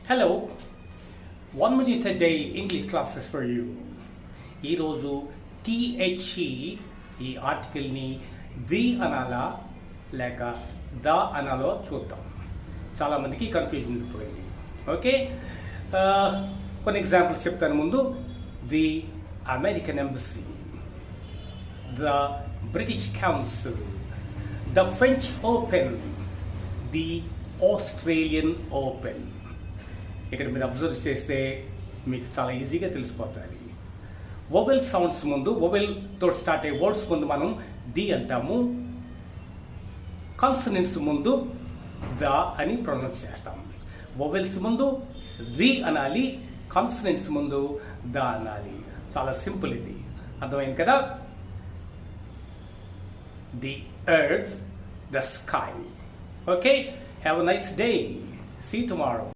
Hello 1 minute a day English classes for you. ఈరోజు THE ఈ ఆర్టికల్ని the అనాలా లేక ద అనాలో చూద్దాం. చాలామందికి కన్ఫ్యూజన్ ఉండిపోయింది. ఓకే, కొన్ని ఎగ్జాంపుల్స్ చెప్తాను. ముందు the American embassy, the British council, the French open, the Australian open. ఇక్కడ మీరు అబ్జర్వ్ చేస్తే మీకు చాలా ఈజీగా తెలిసిపోతుంది. వొవెల్ సౌండ్స్ ముందు, వొవెల్ తో స్టార్ట్ అయ్యే వర్డ్స్ ముందు మనం ది అంటాము. కాన్సనెంట్స్ ముందు ద అని ప్రొనౌన్స్ చేస్తాం. వొవెల్స్ ముందు ది అనాలి, కాన్సనెంట్స్ ముందు ద అనాలి. చాలా సింపుల్, ఇది అర్థమైంది కదా. The earth, the sky. Okay, have a nice day. See tomorrow.